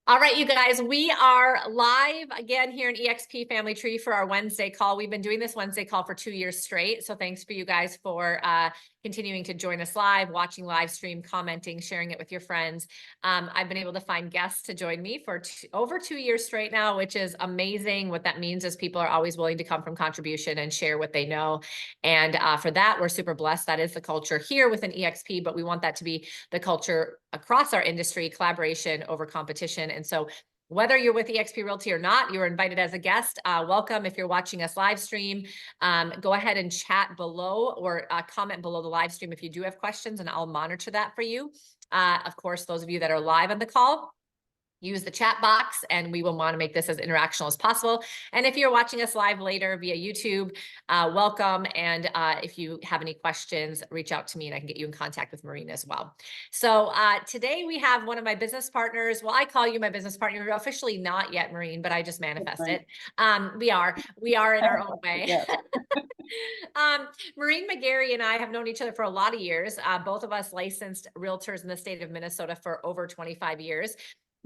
All right, you guys, we are live again here in eXp Family Tree for our Wednesday call. We've been doing this Wednesday call for 2 years straight. So thanks for you guys for continuing to join us live, watching live stream, commenting, sharing it with your friends. I've been able to find guests to join me for over 2 years straight now, which is amazing. What that means is people are always willing to come from contribution and share what they know. And for that, we're super blessed. That is the culture here within eXp, but we want that to be the culture across our industry, collaboration over competition. And so whether you're with eXp Realty or not, you're invited as a guest. Welcome. If you're watching us live stream, go ahead and chat below or comment below the live stream if you do have questions, and I'll monitor that for you. Of course, those of you that are live on the call, use the chat box and we will want to make this as interactional as possible. And if you're watching us live later via YouTube, welcome. And if you have any questions, reach out to me and I can get you in contact with Maureen as well. So today we have one of my business partners. Well, I call you my business partner. You're officially not yet, Maureen, but I just manifest it. We are in our own way. Maureen McGarry and I have known each other for a lot of years. Both of us licensed realtors in the state of Minnesota for over 25 years.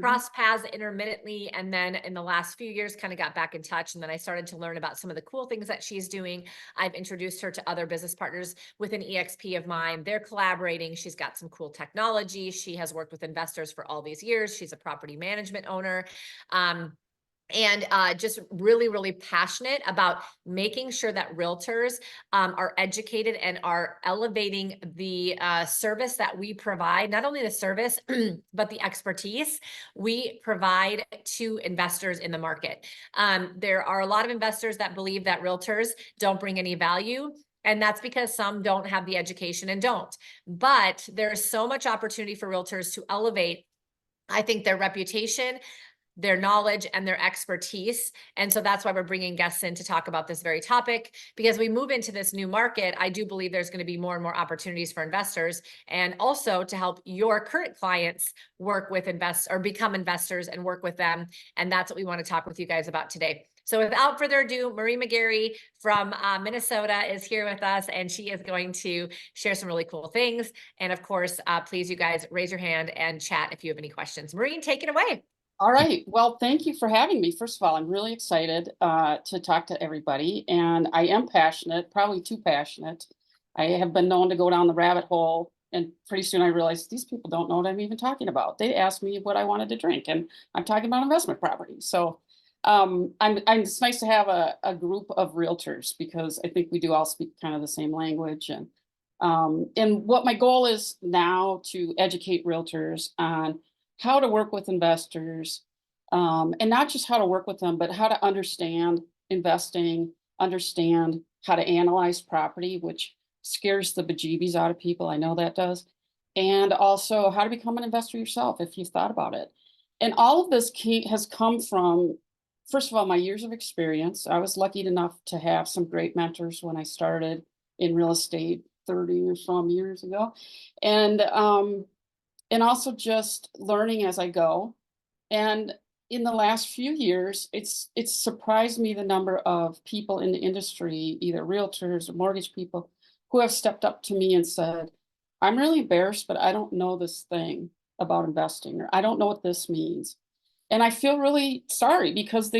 Crossed paths intermittently, and then in the last few years kind of got back in touch, and then I started to learn about some of the cool things that she's doing. I've introduced her to other business partners within eXp of mine. They're collaborating. She's got some cool technology. She has worked with investors for all these years. She's a property management owner. And just really, really passionate about making sure that realtors are educated and are elevating the service that we provide, not only the service, but the expertise we provide to investors in the market. There are a lot of investors that believe that realtors don't bring any value. And that's because some don't have the education and don't. But there's so much opportunity for realtors to elevate, I think, their reputation, their knowledge, and their expertise. And so that's why we're bringing guests in to talk about this very topic, because we move into this new market. I do believe there's going to be more and more opportunities for investors, and also to help your current clients work with investors or become investors and work with them. And that's what we want to talk with you guys about today. So without further ado, Maureen McGarry from Minnesota is here with us, and she is going to share some really cool things. And of course, please, you guys, raise your hand and chat if you have any questions. Maureen, take it away. All right. Well, thank you for having me. First of all, I'm really excited to talk to everybody, and I am passionate, probably too passionate. I have been known to go down the rabbit hole, and pretty soon I realized these people don't know what I'm even talking about. They asked me what I wanted to drink, and I'm talking about investment property. So it's nice to have a group of realtors, because I think we do all speak kind of the same language. And what my goal is now to educate realtors on how to work with investors, and not just how to work with them, but how to understand investing, understand how to analyze property, which scares the bejeebies out of people. I know that does. And also how to become an investor yourself if you've thought about it. And all of this has come from, first of all, my years of experience. I was lucky enough to have some great mentors when I started in real estate 30 or some years ago. And also just learning as I go. And in the last few years, it's surprised me the number of people in the industry, either realtors or mortgage people, who have stepped up to me and said, I'm really embarrassed, but I don't know this thing about investing, or I don't know what this means. And I feel really sorry, because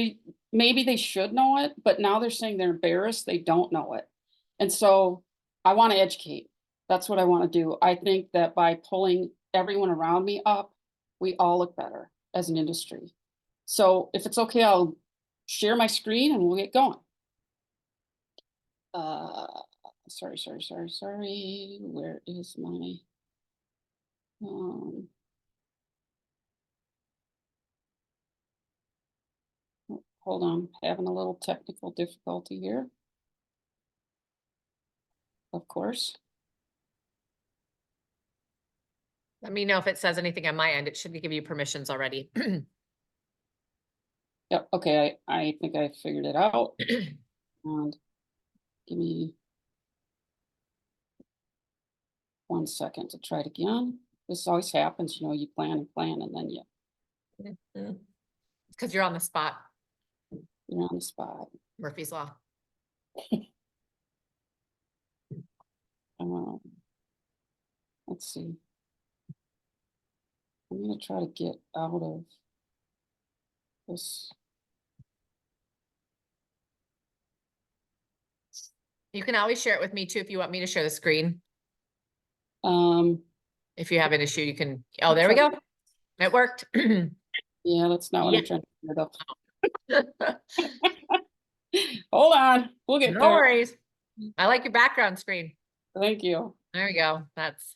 maybe they should know it, but now they're saying they're embarrassed, they don't know it. And so I want to educate. That's what I want to do. I think that by pulling everyone around me up, we all look better as an industry. So if it's okay, I'll share my screen and we'll get going. Sorry. Where is my, hold on, having a little technical difficulty here. Of course. Let me know if it says anything on my end. It should give you permissions already. Yep. Okay. I think I figured it out. And give me 1 second to try it again. This always happens, you plan and then you. Because you're on the spot. You're on the spot. Murphy's Law. Let's see. I'm going to try to get out of This, You can always share it with me too, if you want me to share the screen. um, If you have an issue, you can, oh, there we go. It worked. yeah, that's not what Yeah. I'm trying to figure out. Hold on, we'll get No there. worries. I like your background screen. Thank you. There we go. That's,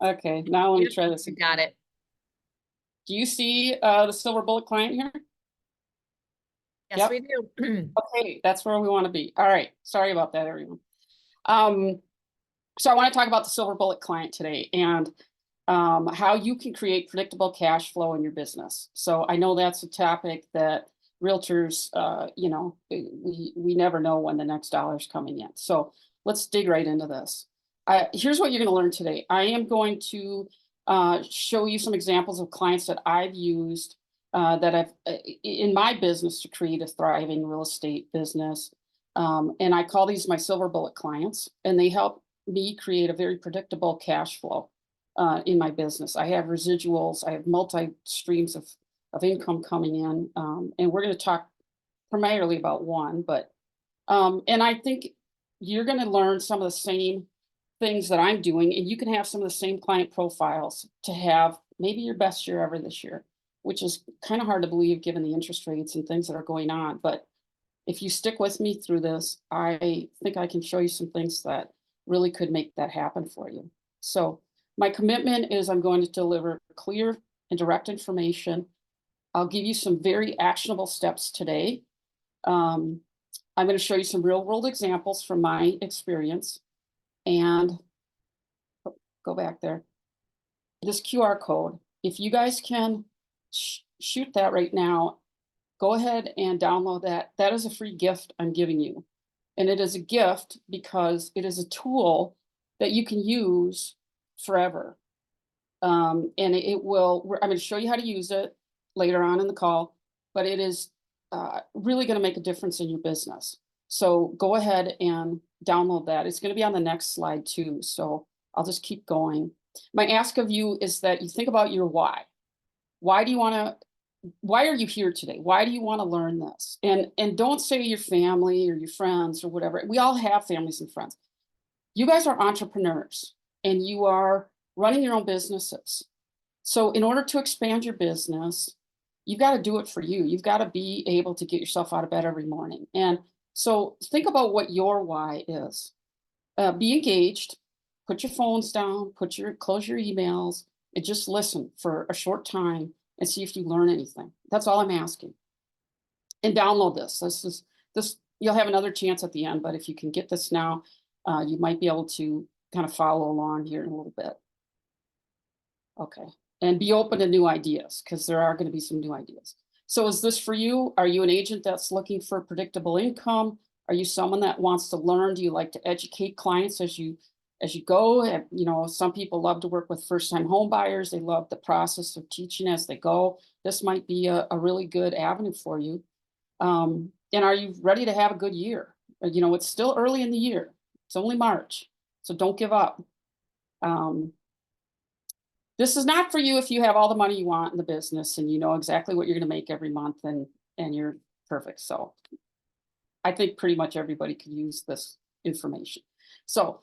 Okay, now let me try this. you got it. Do you see the silver bullet client here? Yes, Yep. we do. Okay, that's where we want to be. All right, sorry about that, everyone. So I want to talk about the silver bullet client today and how you can create predictable cash flow in your business. So I know that's a topic that realtors, you know, we never know when the next dollar is coming in. So let's dig right into this. Here's what you're going to learn today. I am going to show you some examples of clients that I've used that I've in my business to create a thriving real estate business. And I call these my silver bullet clients, and they help me create a very predictable cash flow in my business. I have residuals, I have multi streams of income coming in. And we're going to talk primarily about one, but and I think you're going to learn some of the same things that I'm doing, and you can have some of the same client profiles to have maybe your best year ever this year, which is kind of hard to believe given the interest rates and things that are going on. But if you stick with me through this, I think I can show you some things that really could make that happen for you. So my commitment is I'm going to deliver clear and direct information. I'll give you some very actionable steps today. I'm going to show you some real world examples from my experience, and go back there. This QR code, if you guys can shoot that right now, go ahead and download that. That is a free gift I'm giving you. And it is a gift because it is a tool that you can use forever. And it will, I'm going to show you how to use it later on in the call, but it is really going to make a difference in your business. So go ahead and download that. It's going to be on the next slide too. So I'll just keep going. My ask of you is that you think about your why. Why do you want to, why are you here today? Why do you want to learn this? And don't say your family or your friends or whatever. We all have families and friends. You guys are entrepreneurs and you are running your own businesses. So in order to expand your business, you've got to do it for you. You've got to be able to get yourself out of bed every morning. And so think about what your why is. Be engaged, put your phones down, close your emails, and just listen for a short time and see if you learn anything. That's all I'm asking. And download this. This you'll have another chance at the end, but if you can get this now, you might be able to kind of follow along here in a little bit. Okay. And be open to new ideas because there are going to be some new ideas. So is this for you? Are you an agent that's looking for predictable income? Are you someone that wants to learn? Do you like to educate clients as you go? And, you know, some people love to work with first-time home buyers. They love the process of teaching as they go. This might be a really good avenue for you. And are you ready to have a good year? You know, it's still early in the year. It's only March, so don't give up. This is not for you if you have all the money you want in the business and you know exactly what you're going to make every month and you're perfect. So I think pretty much everybody could use this information. So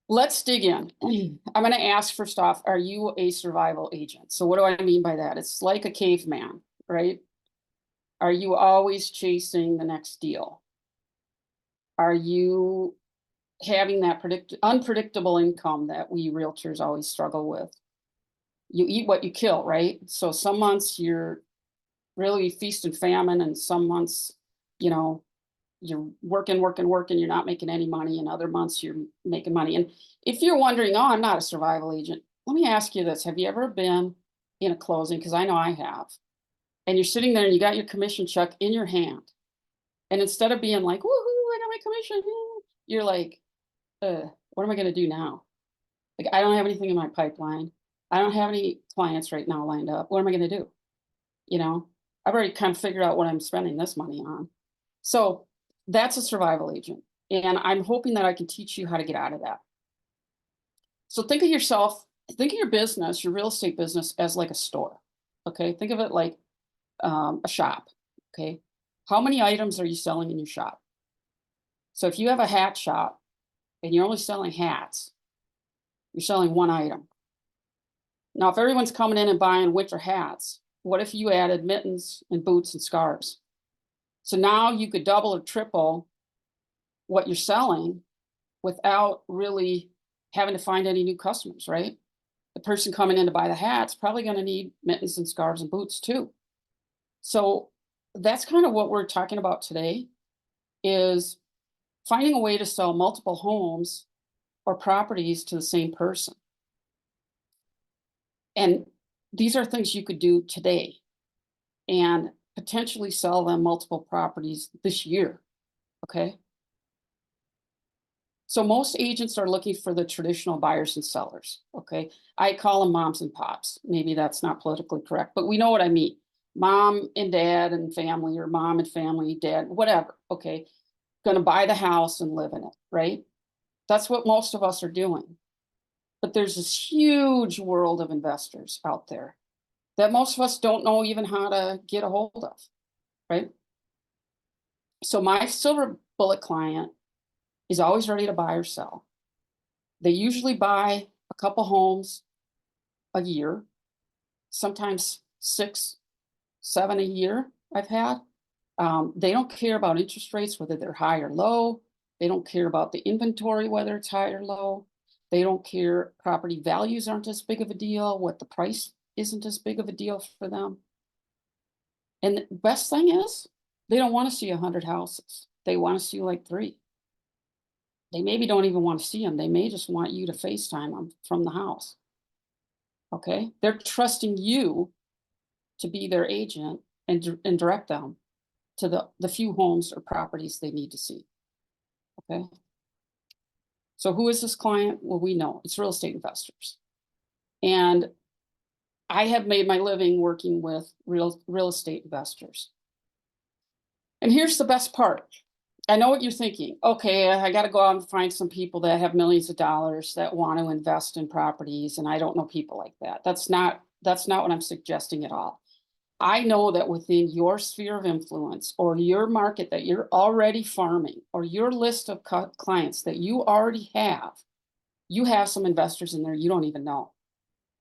let's dig in. I'm going to ask first off, are you a survival agent? So what do I mean by that? It's like a caveman, right? Are you always chasing the next deal? Are you having that unpredictable income that we realtors always struggle with? You eat what you kill, right? So some months you're really feast and famine, and some months, you know, you're working, you're not making any money, and other months you're making money. And if you're wondering, oh, I'm not a survival agent, let me ask you this. Have you ever been in a closing? Because I know I have. And you're sitting there and you got your commission check in your hand. And instead of being like, woohoo, I got my commission, you're like, what am I going to do now? Like, I don't have anything in my pipeline. I don't have any clients right now lined up. What am I going to do? You know, I've already kind of figured out what I'm spending this money on. So that's a survival agent. And I'm hoping that I can teach you how to get out of that. So think of yourself, think of your business, your real estate business as like a store. Okay. Think of it like a shop, okay? How many items are you selling in your shop? So if you have a hat shop and you're only selling hats, you're selling one item. Now, if everyone's coming in and buying winter hats, what if you added mittens and boots and scarves? So now you could double or triple what you're selling without really having to find any new customers, right? The person coming in to buy the hat's probably going to need mittens and scarves and boots too. So that's kind of what we're talking about today, is finding a way to sell multiple homes or properties to the same person. And these are things you could do today and potentially sell them multiple properties this year, okay? So most agents are looking for the traditional buyers and sellers, okay? I call them moms and pops. Maybe that's not politically correct, but we know what I mean. Mom and dad and family, or mom and family, dad, whatever, okay? Gonna buy the house and live in it, right? That's what most of us are doing. But there's this huge world of investors out there that most of us don't know even how to get a hold of, right? So my silver bullet client is always ready to buy or sell. They usually buy a couple homes a year, sometimes 6, 7 a year I've had. They don't care about interest rates, whether they're high or low. They don't care about the inventory, whether it's high or low. They don't care, property values aren't as big of a deal, what the price isn't as big of a deal for them. And the best thing is, they don't want to see 100 houses. They want to see like 3. They maybe don't even want to see them. They may just want you to FaceTime them from the house. Okay? They're trusting you to be their agent and direct them to the few homes or properties they need to see. Okay? So who is this client? Well, we know it's real estate investors. And I have made my living working with real estate investors. And here's the best part. I know what you're thinking. Okay, I got to go out and find some people that have millions of dollars that want to invest in properties, and I don't know people like that. That's not what I'm suggesting at all. I know that within your sphere of influence, or your market that you're already farming, or your list of clients that you already have, you have some investors in there you don't even know.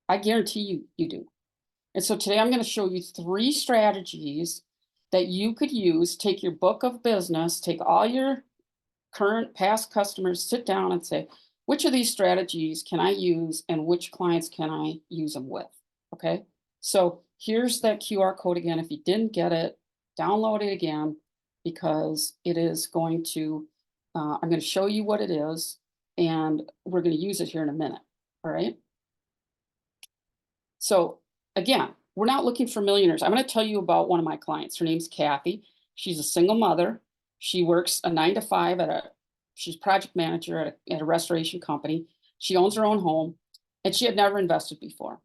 I guarantee you do. And so today I'm going to show you 3 strategies that you could use. Take your book of business, take all your current past customers, sit down and say, which of these strategies can I use and which clients can I use them with? Okay, so here's that QR code again. If you didn't get it, download it again, because it is going to, I'm going to show you what it is, and we're going to use it here in a minute. All right. So again, we're not looking for millionaires. I'm going to tell you about one of my clients. Her name's Kathy. She's a single mother. She works a 9 to 5 she's project manager at a restoration company. She owns her own home, and she had never invested before.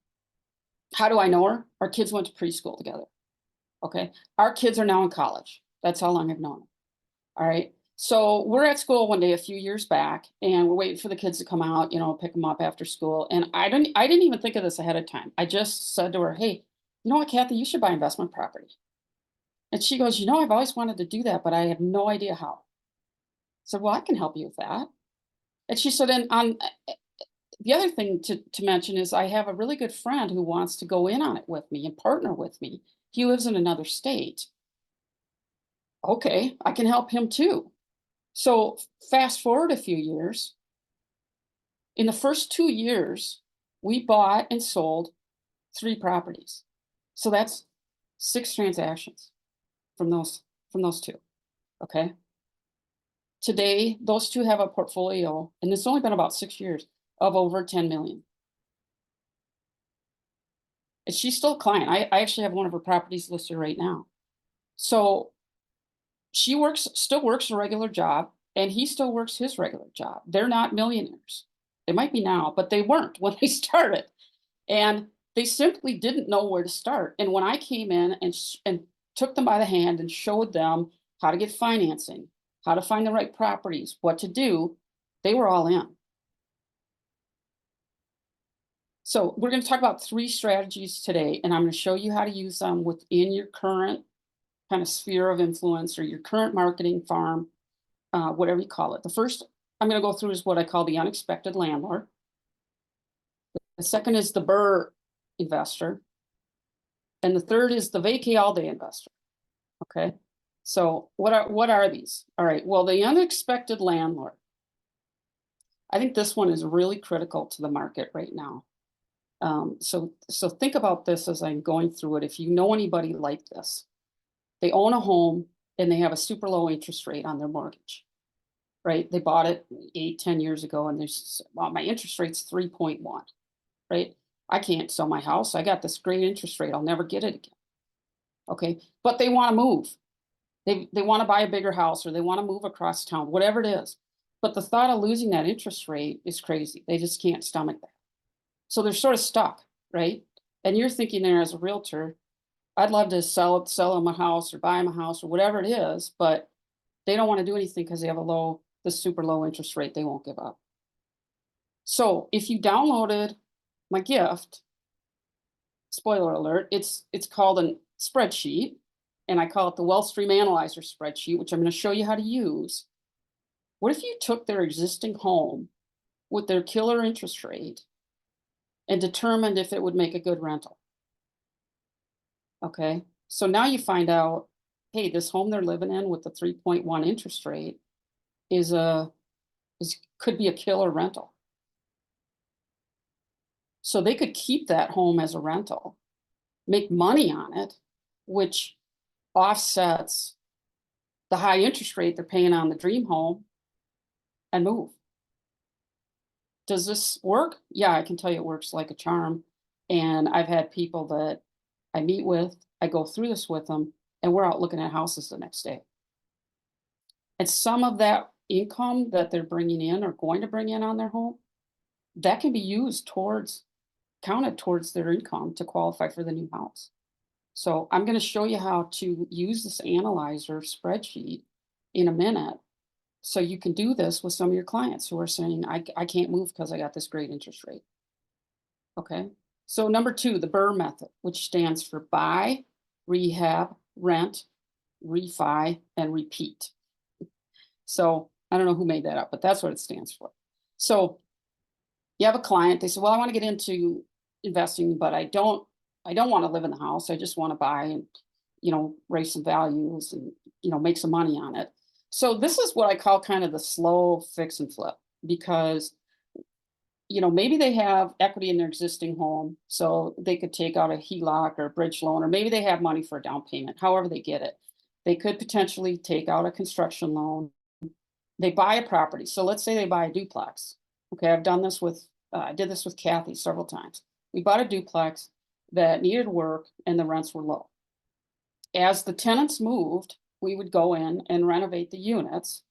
How do I know her? Our kids went to preschool together. Okay. Our kids are now in college. That's how long I've known them. All right. So we're at school one day a few years back, and we're waiting for the kids to come out, pick them up after school. And I didn't even think of this ahead of time. I just said to her, hey, you know what, Kathy, you should buy investment property. And she goes, I've always wanted to do that, but I have no idea how. I said, well, I can help you with that. And she said, and on the other thing to mention is I have a really good friend who wants to go in on it with me and partner with me. He lives in another state. Okay, I can help him too. So fast forward a few years. In the first 2 years, we bought and sold 3 properties. So that's 6 transactions from those 2. Okay. Today, those 2 have a portfolio, and it's only been about 6 years, of over 10 million. And she's still a client. I actually have one of her properties listed right now. So she still works a regular job, and he still works his regular job. They're not millionaires. They might be now, but they weren't when they started. And they simply didn't know where to start. And when I came in and took them by the hand and showed them how to get financing, how to find the right properties, what to do, they were all in. So we're going to talk about 3 strategies today, and I'm going to show you how to use them within your current kind of sphere of influence or your current marketing farm, whatever you call it. The first I'm going to go through is what I call the unexpected landlord. The second is the BRRRR investor. And the third is the vacay all day investor. Okay. So what are these? All right. Well, the unexpected landlord. I think this one is really critical to the market right now. So think about this as I'm going through it. If you know anybody like this, they own a home and they have a super low interest rate on their mortgage, right? They bought it 8, 10 years ago and there's, well, my interest rate's 3.1, right? I can't sell my house. I got this great interest rate. I'll never get it again. Okay. But they want to move. They want to buy a bigger house or they want to move across town, whatever it is. But the thought of losing that interest rate is crazy. They just can't stomach that. So they're sort of stuck, right? And you're thinking there as a realtor, I'd love to sell them a house or buy them a house or whatever it is, but they don't want to do anything because they have the super low interest rate they won't give up. So if you downloaded my gift, spoiler alert, it's called a spreadsheet, and I call it the Wealth Stream Analyzer spreadsheet, which I'm going to show you how to use. What if you took their existing home with their killer interest rate and determined if it would make a good rental? Okay, so now you find out, hey, this home they're living in with the 3.1 interest rate could be a killer rental. So they could keep that home as a rental, make money on it, which offsets the high interest rate they're paying on the dream home, and move. Does this work? Yeah, I can tell you it works like a charm. And I've had people that I meet with, I go through this with them, and we're out looking at houses the next day. And some of that income that they're bringing in or going to bring in on their home, that can be used counted towards their income to qualify for the new house. So I'm going to show you how to use this analyzer spreadsheet in a minute. So you can do this with some of your clients who are saying, I can't move because I got this great interest rate. Okay. So number 2, the BRRRR method, which stands for buy, rehab, rent, refi, and repeat. So I don't know who made that up, but that's what it stands for. So you have a client, they say, well, I want to get into investing, but I don't want to live in the house. I just want to buy and, raise some values and, make some money on it. So this is what I call kind of the slow fix and flip, because, maybe they have equity in their existing home, so they could take out a HELOC or a bridge loan, or maybe they have money for a down payment, however they get it. They could potentially take out a construction loan. They buy a property. So let's say they buy a duplex. Okay, I've done this I did this with Kathy several times. We bought a duplex that needed work and the rents were low. As the tenants moved, we would go in and renovate the units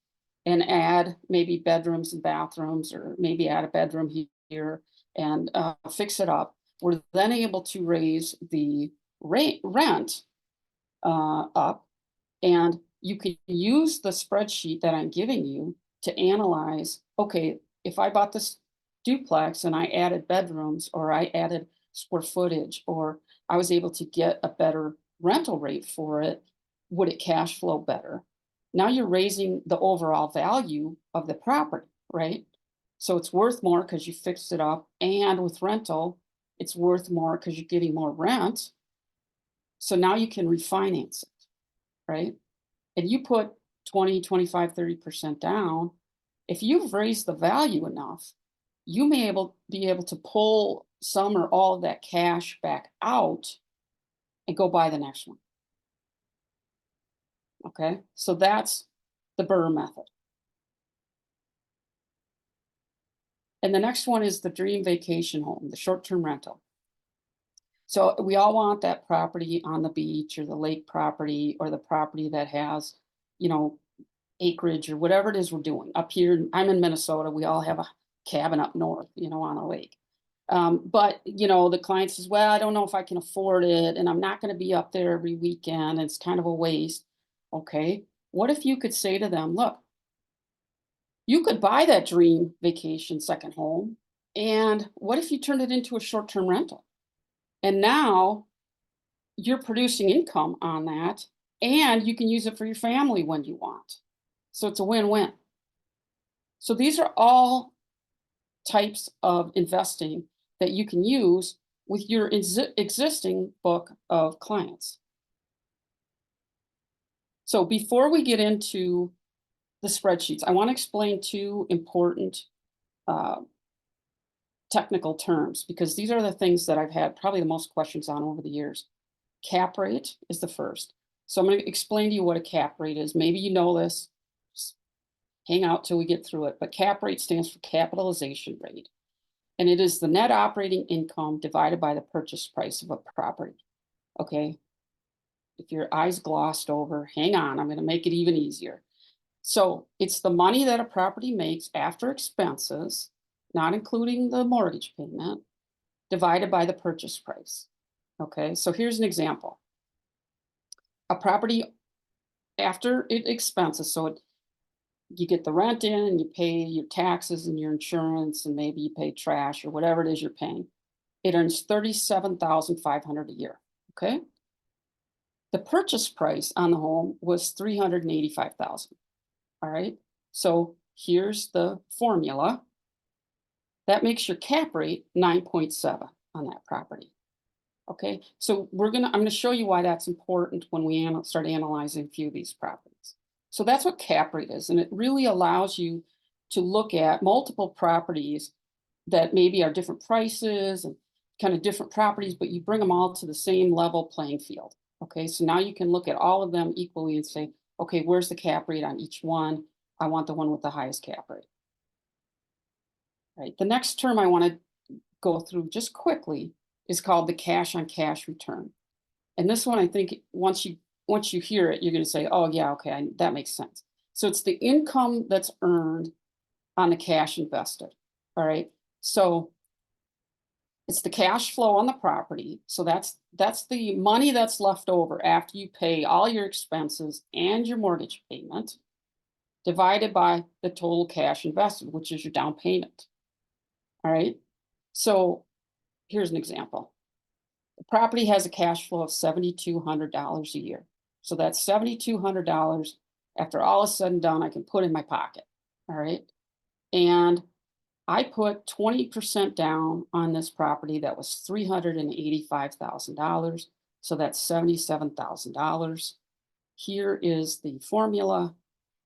and add maybe bedrooms and bathrooms, or maybe add a bedroom here and fix it up. We're then able to raise the rent up, and you can use the spreadsheet that I'm giving you to analyze, okay, if I bought this duplex and I added bedrooms, or I added square footage, or I was able to get a better rental rate for it, would it cash flow better? Now you're raising the overall value of the property, right? So it's worth more because you fixed it up, and with rental, it's worth more because you're getting more rent. So now you can refinance it, right? And you put 20, 25, 30% down. If you've raised the value enough, you may be able to pull some or all of that cash back out and go buy the next one. Okay, so that's the BRRRR method. And the next one is the dream vacation home, the short-term rental. So we all want that property on the beach, or the lake property, or the property that has, acreage or whatever it is we're doing. Up here, I'm in Minnesota, we all have a cabin up north, on a lake. But the client says, well, I don't know if I can afford it, and I'm not going to be up there every weekend. It's kind of a waste. Okay, what if you could say to them, look, you could buy that dream vacation second home And what if you turned it into a short-term rental? And now you're producing income on that, and you can use it for your family when you want. So it's a win-win. So these are all types of investing that you can use with your existing book of clients. So before we get into the spreadsheets, I want to explain two important technical terms, because these are the things that I've had probably the most questions on over the years. Cap rate is the first. So I'm going to explain to you what a cap rate is. Maybe you know this. Just hang out till we get through it. But cap rate stands for capitalization rate. And it is the net operating income divided by the purchase price of a property. Okay. If your eyes glossed over, hang on, I'm going to make it even easier. So it's the money that a property makes after expenses, not including the mortgage payment, divided by the purchase price. Okay, so here's an example. A property after it expenses, so you get the rent in and you pay your taxes and your insurance and maybe you pay trash or whatever it is you're paying. It earns $37,500 a year. Okay. The purchase price on the home was $385,000. All right. So here's the formula. That makes your cap rate 9.7 on that property. Okay, so I'm gonna show you why that's important when we start analyzing a few of these properties. So that's what cap rate is, and it really allows you to look at multiple properties that maybe are different prices and kind of different properties, but you bring them all to the same level playing field. Okay, so now you can look at all of them equally and say, okay, where's the cap rate on each one? I want the one with the highest cap rate. Right. The next term I want to go through just quickly is called the cash on cash return. And this one, I think once you hear it, you're going to say, oh yeah, okay, that makes sense. So it's the income that's earned on the cash invested. All right. So it's the cash flow on the property. So that's the money that's left over after you pay all your expenses and your mortgage payment, divided by the total cash invested, which is your down payment. All right. So here's an example. The property has a cash flow of $7,200 a year. So that's $7,200 after all is said and done, I can put in my pocket. All right. And I put 20% down on this property that was $385,000. So that's $77,000. Here is the formula.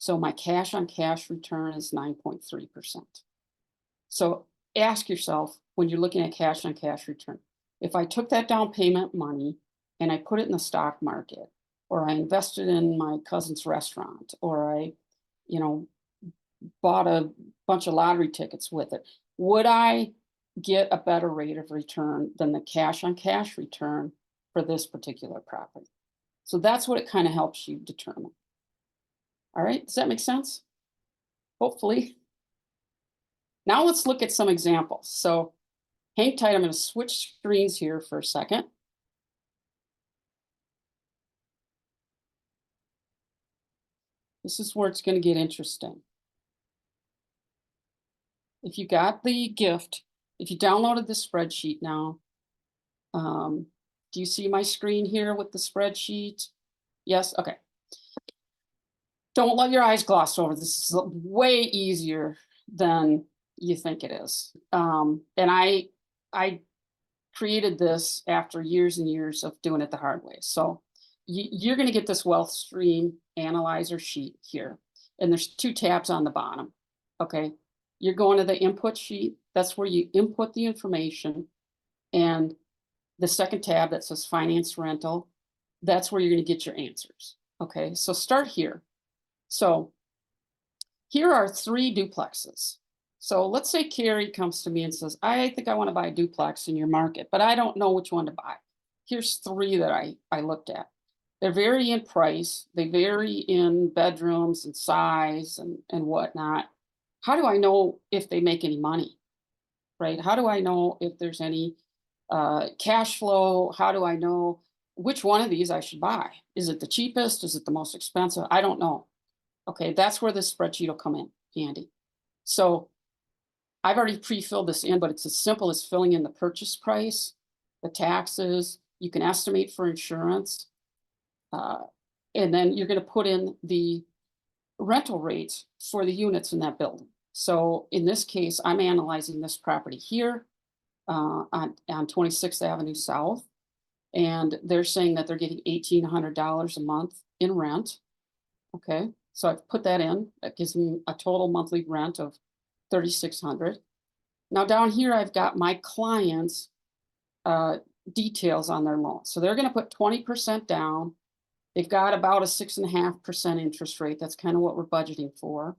So my cash on cash return is 9.3%. So ask yourself when you're looking at cash on cash return, if I took that down payment money and I put it in the stock market, or I invested in my cousin's restaurant, or I, bought a bunch of lottery tickets with it, would I get a better rate of return than the cash on cash return for this particular property? So that's what it kind of helps you determine. All right, does that make sense? Hopefully. Now let's look at some examples. So hang tight, I'm going to switch screens here for a second. This is where it's going to get interesting. If you got the gift, if you downloaded the spreadsheet now, do you see my screen here with the spreadsheet? Yes, okay. Don't let your eyes gloss over. This is way easier than you think it is. And I created this after years and years of doing it the hard way. So you're going to get this wealth stream analyzer sheet here. And there's two tabs on the bottom. Okay. You're going to the input sheet. That's where you input the information. And the second tab that says finance rental, that's where you're going to get your answers. Okay. So start here. So here are 3 duplexes. So let's say Cari comes to me and says, I think I want to buy a duplex in your market, but I don't know which one to buy. Here's 3 that I looked at. They vary in price. They vary in bedrooms and size and whatnot. How do I know if they make any money, right? How do I know if there's any cash flow? How do I know which one of these I should buy? Is it the cheapest? Is it the most expensive? I don't know. Okay, that's where this spreadsheet will come in handy. So I've already pre-filled this in, but it's as simple as filling in the purchase price, the taxes, you can estimate for insurance. And then you're gonna put in the rental rates for the units in that building. So in this case, I'm analyzing this property here on 26th Avenue South. And they're saying that they're getting $1,800 a month in rent. Okay, so I've put that in. That gives me a total monthly rent of $3,600. Now down here, I've got my clients' details on their loan. So they're gonna put 20% down. They've got about a 6.5% interest rate. That's kind of what we're budgeting for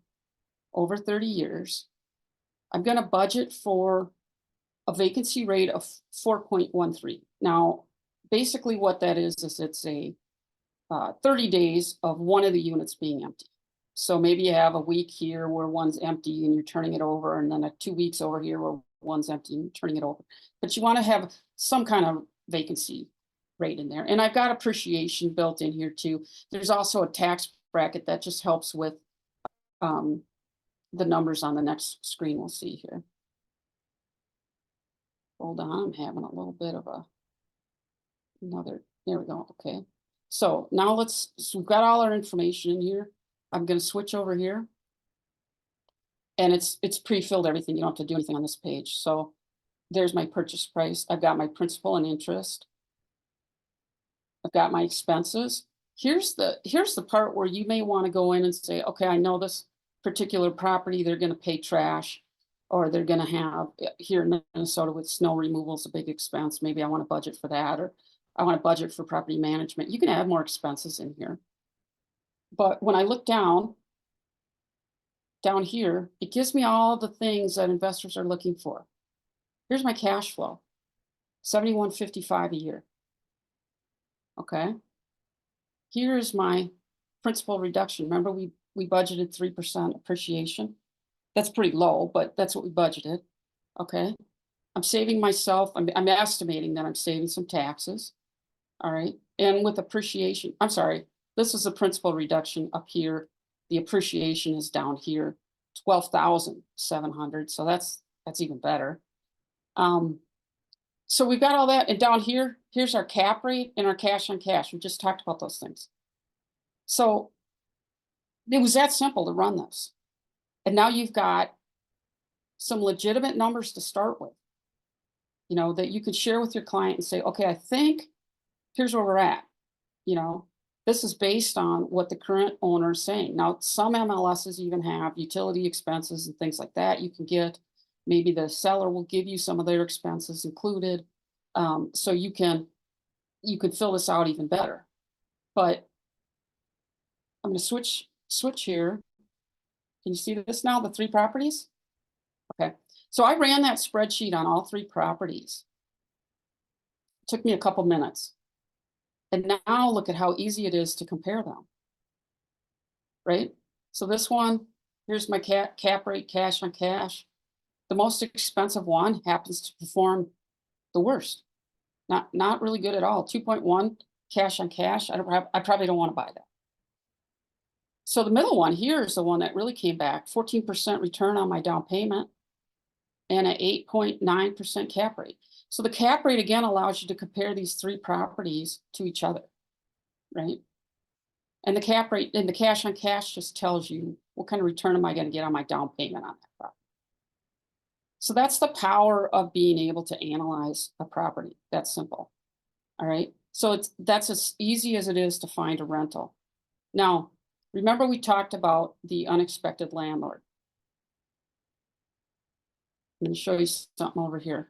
over 30 years. I'm gonna budget for a vacancy rate of 4.13. Now, basically what that is it's a 30 days of one of the units being empty. So maybe you have a week here where one's empty and you're turning it over, and then 2 weeks over here where one's empty and you're turning it over. But you want to have some kind of vacancy rate in there. And I've got appreciation built in here too. There's also a tax bracket that just helps with the numbers on the next screen we'll see here. Hold on, I'm having a little bit of there we go, okay. So now we've got all our information in here. I'm gonna switch over here. And it's pre-filled everything, you don't have to do anything on this page. So there's my purchase price. I've got my principal and interest. I've got my expenses. Here's the part where you may want to go in and say, okay, I know this particular property, they're gonna pay trash, or they're gonna have, here in Minnesota with snow removal is a big expense. Maybe I want to budget for that, or I want to budget for property management. You can add more expenses in here. But when I look down here, it gives me all the things that investors are looking for. Here's my cash flow, $71.55 a year. Okay. Here's my principal reduction. Remember we budgeted 3% appreciation. That's pretty low, but that's what we budgeted. Okay. I'm saving myself, I'm estimating that I'm saving some taxes. All right. And with appreciation, I'm sorry, this is a principal reduction up here. The appreciation is down here, 12,700. So that's even better. So we've got all that, and down here, here's our cap rate and our cash on cash. We just talked about those things. So it was that simple to run this. And now you've got some legitimate numbers to start with, you know, that you could share with your client and say, okay, I think here's where we're at. You know, this is based on what the current owner is saying. Now, some MLSs even have utility expenses and things like that you can get. Maybe the seller will give you some of their expenses included. So you can fill this out even better. But I'm going to switch here. Can you see this now, the 3 properties? Okay, so I ran that spreadsheet on all 3 properties. It took me a couple minutes. And now look at how easy it is to compare them. Right? So this one, here's my cap rate, cash on cash. The most expensive one happens to perform the worst. Not really good at all. 2.1 cash on cash. I probably don't want to buy that. So the middle one here is the one that really came back, 14% return on my down payment and an 8.9% cap rate. So the cap rate again allows you to compare these 3 properties to each other, right? And the cap rate and the cash on cash just tells you what kind of return am I going to get on my down payment on that property. So that's the power of being able to analyze a property. That's simple. All right. So that's as easy as it is to find a rental. Now, remember we talked about the unexpected landlord. I'm going to show you something over here.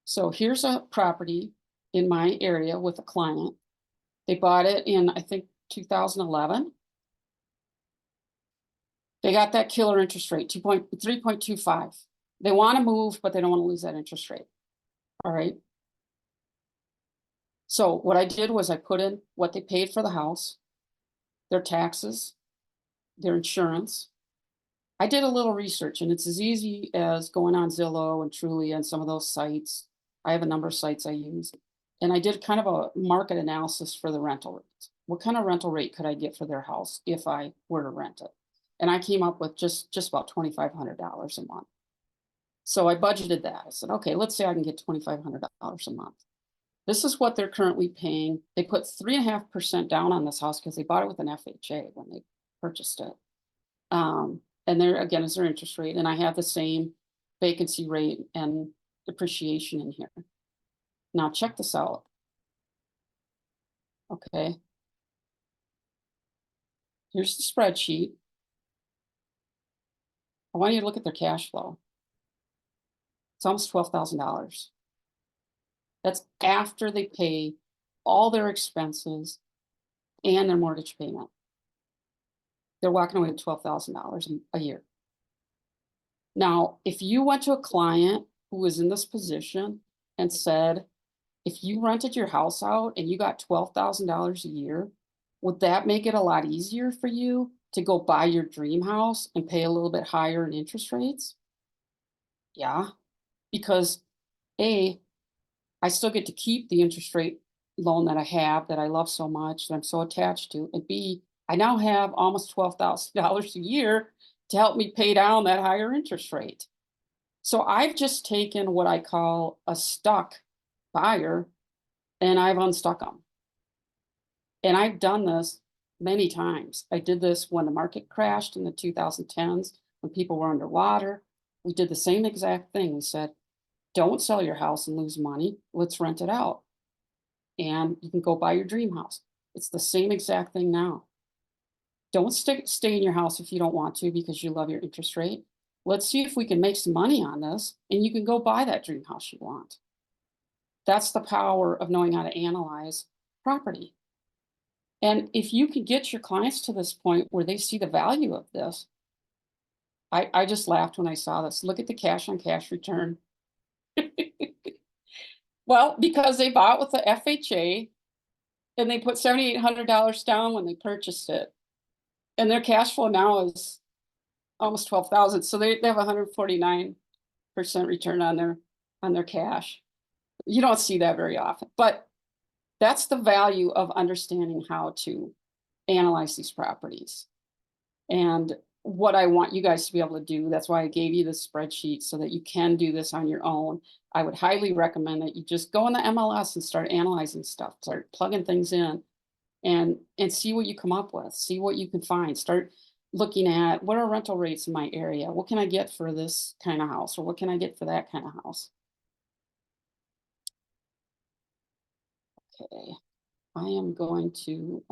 So here's a property in my area with a client. They bought it in, I think, 2011. They got that killer interest rate, 3.25. They want to move, but they don't want to lose that interest rate. All right. So what I did was I put in what they paid for the house, their taxes, their insurance. I did a little research, and it's as easy as going on Zillow and Trulia and some of those sites. I have a number of sites I use. And I did kind of a market analysis for the rental rates. What kind of rental rate could I get for their house if I were to rent it? And I came up with just about $2,500 a month. So I budgeted that. I said, okay, let's say I can get $2,500 a month. This is what they're currently paying. They put 3.5% down on this house because they bought it with an FHA when they purchased it. And there again is their interest rate. And I have the same vacancy rate and depreciation in here. Now check this out. Okay. Here's the spreadsheet. I want you to look at their cash flow. It's almost $12,000. That's after they pay all their expenses and their mortgage payment. They're walking away with $12,000 a year. Now, if you went to a client who was in this position and said, if you rented your house out and you got $12,000 a year, would that make it a lot easier for you to go buy your dream house and pay a little bit higher in interest rates? Yeah, because A, I still get to keep the interest rate loan that I have that I love so much, that I'm so attached to. And B, I now have almost $12,000 a year to help me pay down that higher interest rate. So I've just taken what I call a stuck buyer and I've unstuck them. And I've done this many times. I did this when the market crashed in the 2010s, when people were underwater. We did the same exact thing. We said, don't sell your house and lose money. Let's rent it out. And you can go buy your dream house. It's the same exact thing now. Don't stay in your house if you don't want to because you love your interest rate. Let's see if we can make some money on this and you can go buy that dream house you want. That's the power of knowing how to analyze property. And if you can get your clients to this point where they see the value of this, I just laughed when I saw this. Look at the cash on cash return. Well, because they bought with the FHA and they put $7,800 down when they purchased it. And their cash flow now is almost 12,000. So they have 149% return on their cash. You don't see that very often, but that's the value of understanding how to analyze these properties. And what I want you guys to be able to do, that's why I gave you this spreadsheet so that you can do this on your own. I would highly recommend that you just go in the MLS and start analyzing stuff, start plugging things in and see what you come up with, see what you can find. Start looking at what are rental rates in my area? What can I get for this kind of house? Or what can I get for that kind of house? Okay, I am going to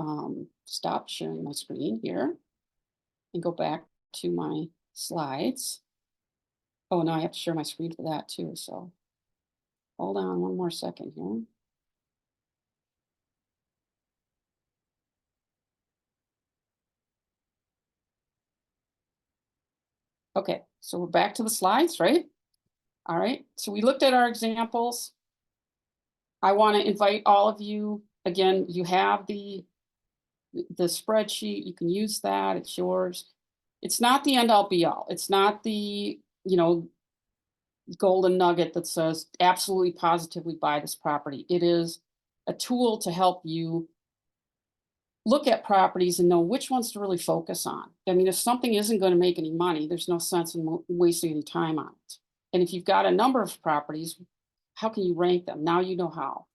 stop sharing my screen here and go back to my slides. Oh, no, I have to share my screen for that too. So hold on one more second here. Okay, so we're back to the slides, right? All right, so we looked at our examples. I want to invite all of you, again, you have the spreadsheet, you can use that, it's yours. It's not the end all be all. It's not the, golden nugget that says absolutely positively buy this property. It is a tool to help you look at properties and know which ones to really focus on. I mean, if something isn't going to make any money, there's no sense in wasting any time on it. And if you've got a number of properties, how can you rank them? Now you know how.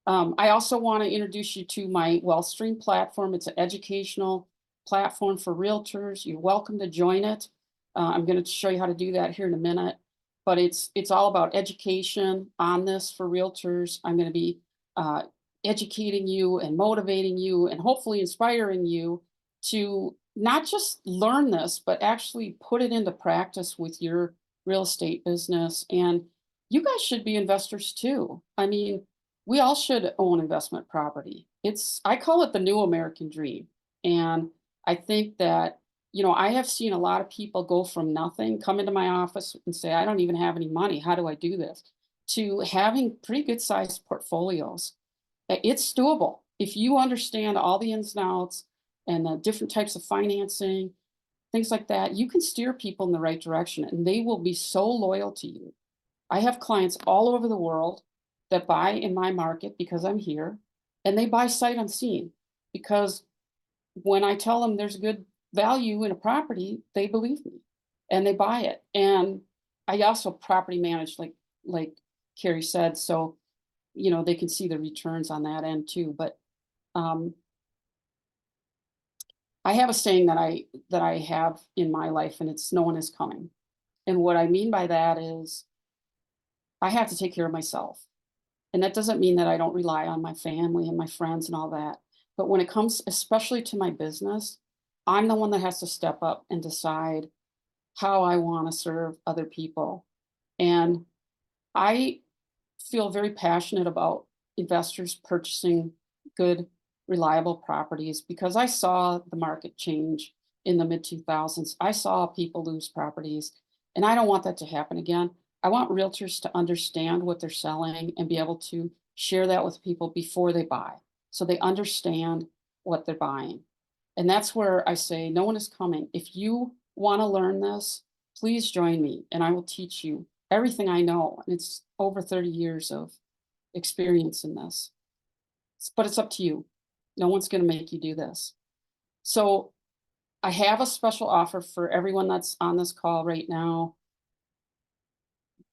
I also want to introduce you to my WealthStream platform. It's an educational platform for realtors. You're welcome to join it. I'm going to show you how to do that here in a minute. But it's all about education on this for realtors. I'm going to be educating you and motivating you and hopefully inspiring you to not just learn this, but actually put it into practice with your real estate business. And you guys should be investors too. I mean, we all should own investment property. I call it the new American dream. And I think that, I have seen a lot of people go from nothing, come into my office and say, I don't even have any money. How do I do this? To having pretty good sized portfolios. It's doable. If you understand all the ins and outs and the different types of financing, things like that, you can steer people in the right direction and they will be so loyal to you. I have clients all over the world that buy in my market because I'm here, and they buy sight unseen because when I tell them there's good value in a property, they believe me and they buy it. And I also property manage, like Cari said, so they can see the returns on that end too. But um, I have a saying that I have in my life, and it's no one is coming. And what I mean by that is I have to take care of myself. And that doesn't mean that I don't rely on my family and my friends and all that. But when it comes, especially to my business, I'm the one that has to step up and decide how I want to serve other people. And I feel very passionate about investors purchasing good, reliable properties because I saw the market change in the mid 2000s. I saw people lose properties, and I don't want that to happen again. I want realtors to understand what they're selling and be able to share that with people before they buy so they understand what they're buying. And that's where I say, no one is coming. If you want to learn this, please join me and I will teach you everything I know. And it's over 30 years of experience in this. But it's up to you. No one's going to make you do this. So I have a special offer for everyone that's on this call right now.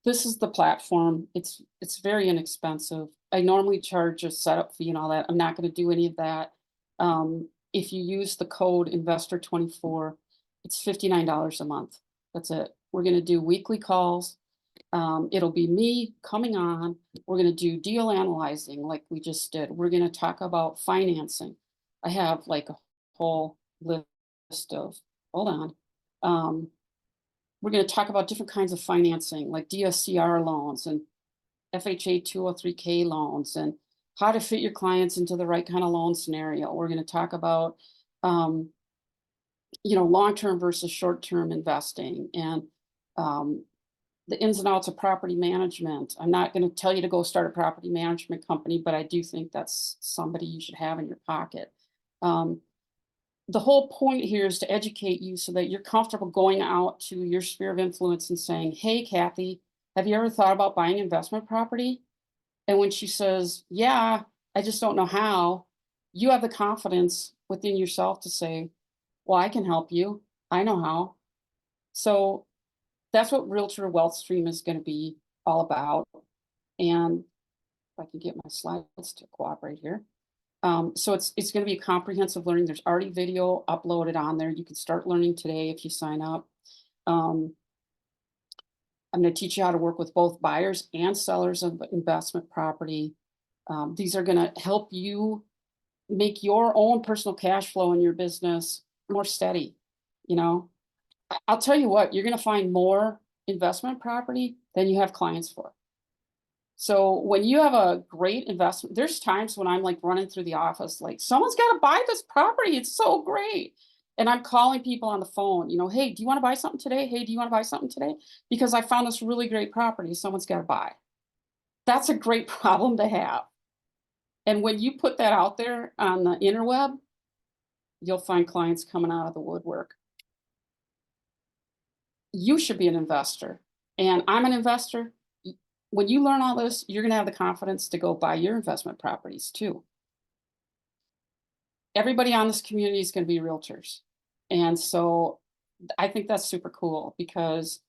This is the platform. It's very inexpensive. I normally charge a setup fee and all that. I'm not going to do any of that. If you use the code investor24, it's $59 a month. That's it. We're going to do weekly calls. It'll be me coming on. We're going to do deal analyzing like we just did. We're going to talk about financing. I have like a whole list of, hold on. We're going to talk about different kinds of financing like DSCR loans and FHA 203K loans and how to fit your clients into the right kind of loan scenario. We're going to talk about, long-term versus short-term investing and the ins and outs of property management. I'm not going to tell you to go start a property management company, but I do think that's somebody you should have in your pocket. The whole point here is to educate you so that you're comfortable going out to your sphere of influence and saying, hey, Kathy, have you ever thought about buying investment property? And when she says, yeah, I just don't know how, you have the confidence within yourself to say, well, I can help you. I know how. So that's what Realtor Wealth Stream is going to be all about. And if I can get my slides to cooperate here. So it's going to be a comprehensive learning. There's already video uploaded on there. You can start learning today if you sign up. I'm going to teach you how to work with both buyers and sellers of investment property. These are going to help you make your own personal cash flow in your business more steady. I'll tell you what, you're going to find more investment property than you have clients for. So when you have a great investment, there's times when I'm like running through the office, like someone's got to buy this property. It's so great. And I'm calling people on the phone, hey, do you want to buy something today? Hey, do you want to buy something today? Because I found this really great property someone's got to buy. That's a great problem to have. And when you put that out there on the interweb, you'll find clients coming out of the woodwork. You should be an investor. And I'm an investor. When you learn all this, you're going to have the confidence to go buy your investment properties too. Everybody on this community is going to be realtors. And so I think that's super cool because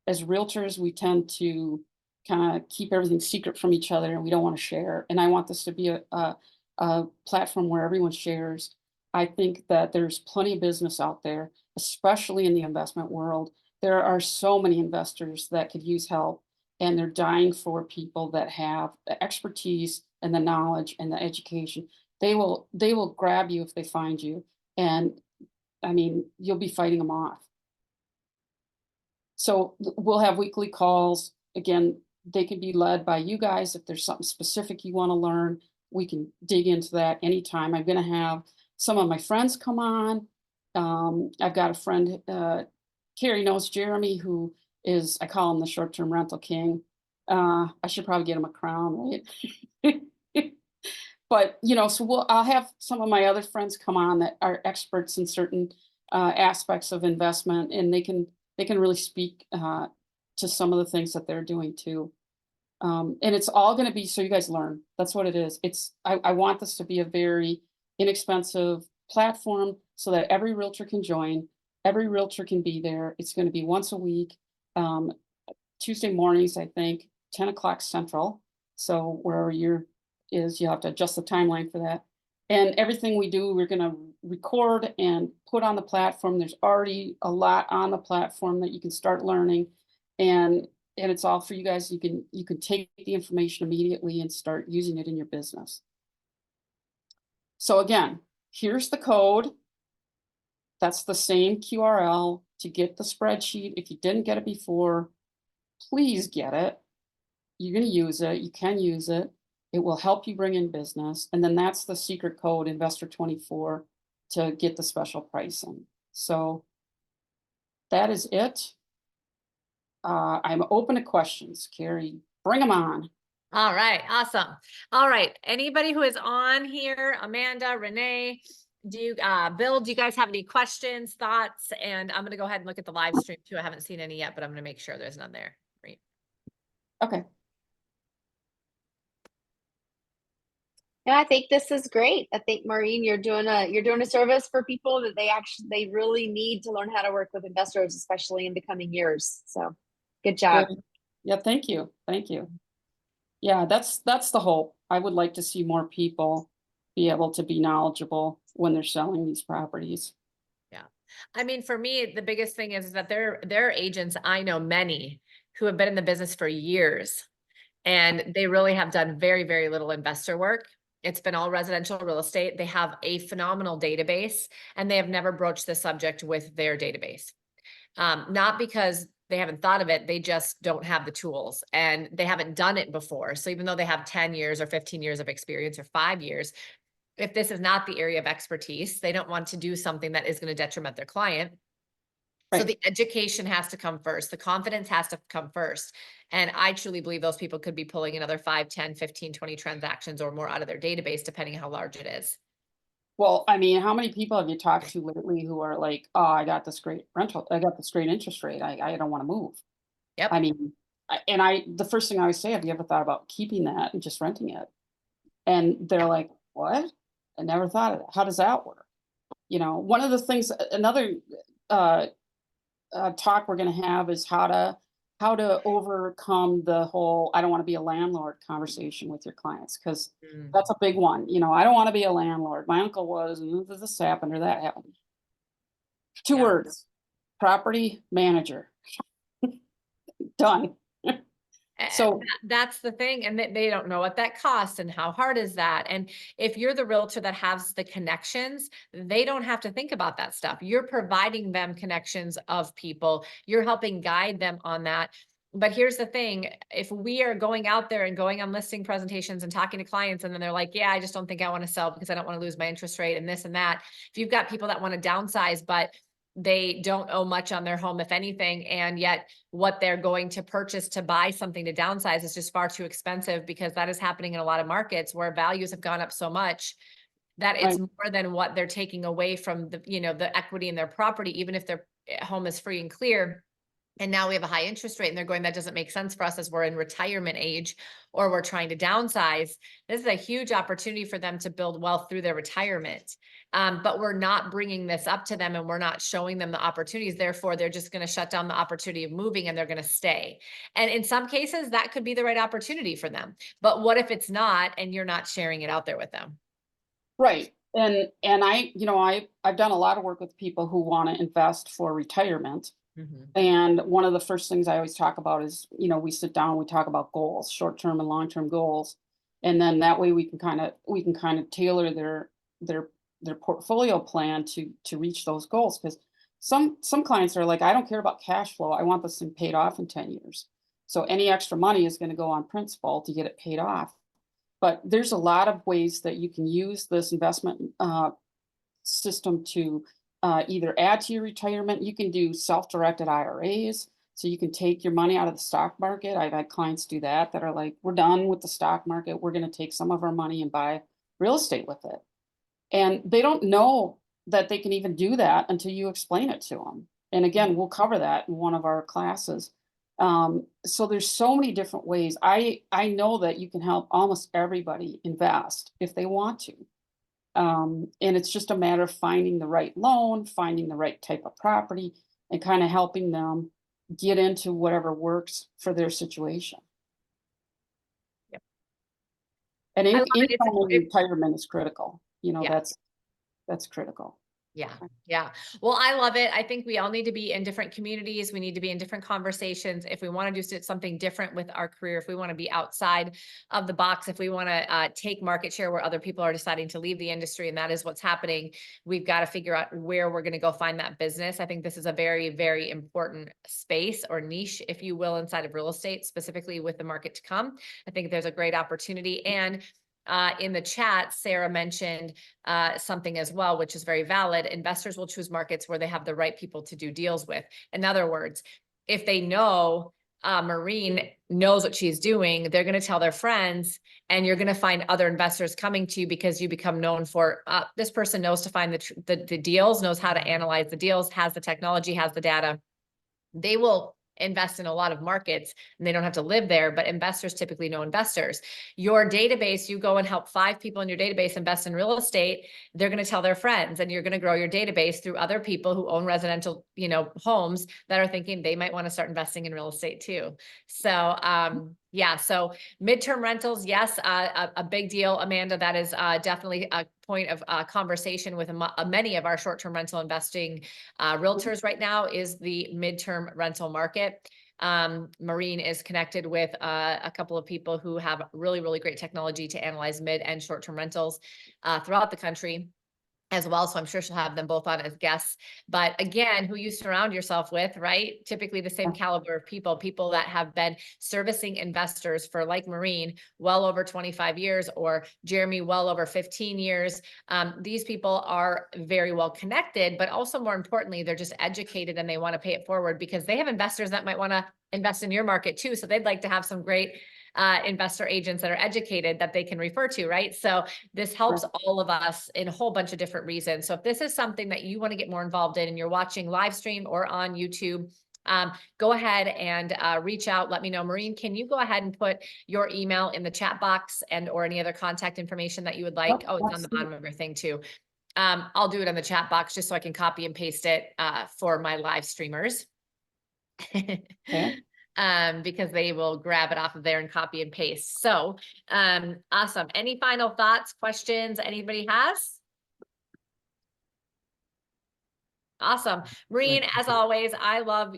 as realtors, we tend to kind of keep everything secret from each other and we don't want to share. And I want this to be a platform where everyone shares. I think that there's plenty of business out there, especially in the investment world. There are so many investors that could use help. And they're dying for people that have the expertise and the knowledge and the education. They will grab you if they find you. And I mean, you'll be fighting them off. So we'll have weekly calls. Again, they can be led by you guys. If there's something specific you want to learn, we can dig into that anytime. I'm going to have some of my friends come on. I've got a friend, Cari knows Jeremy, who is, I call him the short-term rental king. I should probably get him a crown, right? But, so I'll have some of my other friends come on that are experts in certain aspects of investment, and they can really speak to some of the things that they're doing too. And it's all going to be so you guys learn. That's what it is. I want this to be a very inexpensive platform so that every realtor can join, every realtor can be there. It's gonna be once a week, um, Tuesday mornings, I think, 10 o'clock Central. So wherever you have to adjust the timeline for that. And everything we do, we're gonna record and put on the platform. There's already a lot on the platform that you can start learning. And it's all for you guys. You can take the information immediately and start using it in your business. So again, here's the code. That's the same QRL to get the spreadsheet. If you didn't get it before, please get it. You're going to use it. You can use it. It will help you bring in business. And then that's the secret code, Investor24, to get the special pricing. So that is it. I'm open to questions, Cari. Bring them on. All right, awesome. All right, anybody who is on here, Amanda, Renee, Bill, do you guys have any questions, thoughts? And I'm gonna go ahead and look at the live stream too. I haven't seen any yet, but I'm gonna make sure there's none there. Great. Okay. Yeah, I think this is great. I think Maureen, you're doing a service for people that they really need to learn how to work with investors, especially in the coming years. So good job. Good. Yeah, thank you. Thank you. Yeah, that's the hope. I would like to see more people be able to be knowledgeable when they're selling these properties. Yeah. I mean, for me, the biggest thing is that they're agents. I know many who have been in the business for years, and they really have done very, very little investor work. It's been all residential real estate. They have a phenomenal database, and they have never broached the subject with their database. Not because they haven't thought of it, they just don't have the tools and they haven't done it before. So even though they have 10 years or 15 years of experience or 5 years, if this is not the area of expertise, they don't want to do something that is going to detriment their client. So Right. the education has to come first. The confidence has to come first. And I truly believe those people could be pulling another 5, 10, 15, 20 transactions or more out of their database, depending on how large it is. Well, I mean, how many people have you talked to lately who are like, oh, I got this great interest rate. I don't want to move. Yep. I mean, the first thing I always say, have you ever thought about keeping that and just renting it? And they're like, what? I never thought of it. How does that work? You know, one of the things, another talk we're going to have is how to overcome the whole I don't want to be a landlord conversation with your clients, because that's a big one. You know, I don't want to be a landlord. My uncle was, and this happened or that happened. Two Yeah. words: property manager. Done. So That's the thing. And they don't know what that costs and how hard is that. And if you're the realtor that has the connections, they don't have to think about that stuff. You're providing them connections of people. You're helping guide them on that. But here's the thing, if we are going out there and going on listing presentations and talking to clients, and then they're like, yeah, I just don't think I want to sell because I don't want to lose my interest rate and this and that. If you've got people that want to downsize, but they don't owe much on their home, if anything, and yet what they're going to purchase to buy something to downsize is just far too expensive, because that is happening in a lot of markets where values have gone up so much that it's right. more than what they're taking away from the, the equity in their property, even if their home is free and clear. And now we have a high interest rate and they're going, that doesn't make sense for us as we're in retirement age or we're trying to downsize. This is a huge opportunity for them to build wealth through their retirement. But we're not bringing this up to them and we're not showing them the opportunities. Therefore, they're just going to shut down the opportunity of moving and they're going to stay. And in some cases, that could be the right opportunity for them. But what if it's not, and you're not sharing it out there with them? Right. And I've done a lot of work with people who want to invest for retirement. And one of the first things I always talk about is, we sit down, we talk about goals, short-term and long-term goals. And then that way we can kind of tailor their portfolio plan to reach those goals. Because some clients are like, I don't care about cash flow. I want this thing paid off in 10 years. So any extra money is going to go on principal to get it paid off. But there's a lot of ways that you can use this investment system to either add to your retirement. You can do self-directed IRAs. So you can take your money out of the stock market. I've had clients do that are like, we're done with the stock market. We're going to take some of our money and buy real estate with it. And they don't know that they can even do that until you explain it to them. And again, we'll cover that in one of our classes. So there's so many different ways. I know that you can help almost everybody invest if they want to. And it's just a matter of finding the right loan, finding the right type of property, and kind of helping them get into whatever works for their situation. Yep. And I love it. income in retirement is critical. You know, Yeah. that's critical. Yeah. Yeah. Well, I love it. I think we all need to be in different communities. We need to be in different conversations. If we want to do something different with our career, if we want to be outside of the box, if we want to take market share where other people are deciding to leave the industry, and that is what's happening, we've got to figure out where we're going to go find that business. I think this is a very, very important space or niche, if you will, inside of real estate, specifically with the market to come. I think there's a great opportunity. And in the chat, Sarah mentioned something as well, which is very valid. Investors will choose markets where they have the right people to do deals with. In other words, if they know Maureen knows what she's doing, they're going to tell their friends, and you're going to find other investors coming to you because you become known for this person knows to find the deals, knows how to analyze the deals, has the technology, has the data. They will invest in a lot of markets and they don't have to live there, but investors typically know investors. Your database, you go and help 5 people in your database invest in real estate, they're going to tell their friends, and you're going to grow your database through other people who own residential, homes that are thinking they might want to start investing in real estate too. So, yeah, so midterm rentals, yes, a big deal, Amanda. That is definitely a point of conversation with many of our short-term rental investing realtors right now is the midterm rental market. Maureen is connected with a couple of people who have really, really great technology to analyze mid and short-term rentals throughout the country as well. So I'm sure she'll have them both on as guests. But again, who you surround yourself with, right? Typically the same caliber of people that have been servicing investors for, like Maureen, well over 25 years, or Jeremy, well over 15 years. These people are very well connected, but also more importantly, they're just educated and they want to pay it forward because they have investors that might want to invest in your market too. So they'd like to have some great investor agents that are educated that they can refer to, right? So this helps all of us in a whole bunch of different reasons. So if this is something that you want to get more involved in and you're watching live stream or on YouTube, go ahead and reach out. Let me know. Maureen, can you go ahead and put your email in the chat box and or any other contact information that you would like? Oh, it's on the bottom of your thing too. I'll do it on the chat box just so I can copy and paste it for my live streamers. Okay. Because they will grab it off of there and copy and paste. So, awesome. Any final thoughts, questions anybody has? Awesome. Maureen, as always, I love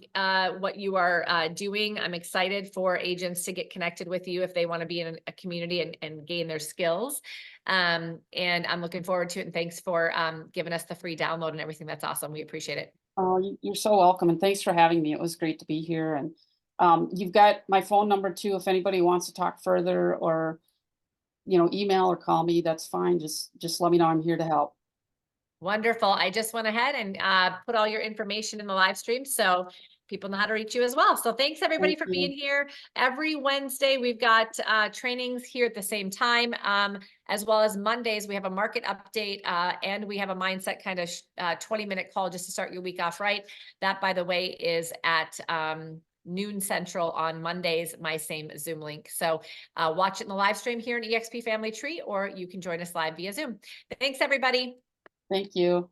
what you are doing. I'm excited for agents to get connected with you if they want to be in a community and gain their skills. And I'm looking forward to it. And thanks for giving us the free download and everything. That's awesome. We appreciate it. Oh, you're so welcome. And thanks for having me. It was great to be here. And you've got my phone number too. If anybody wants to talk further or, email or call me, that's fine. Just let me know. I'm here to help. Wonderful. I just went ahead and put all your information in the live stream so people know how to reach you as well. So thanks everybody for being here. Every Wednesday, we've got trainings here at the same time, as well as Mondays, we have a market update and we have a mindset kind of 20-minute call just to start your week off right. That, by the way, is at noon Central on Mondays, my same Zoom link. So watch it in the live stream here in EXP Family Tree, or you can join us live via Zoom. Thanks, everybody. Thank you.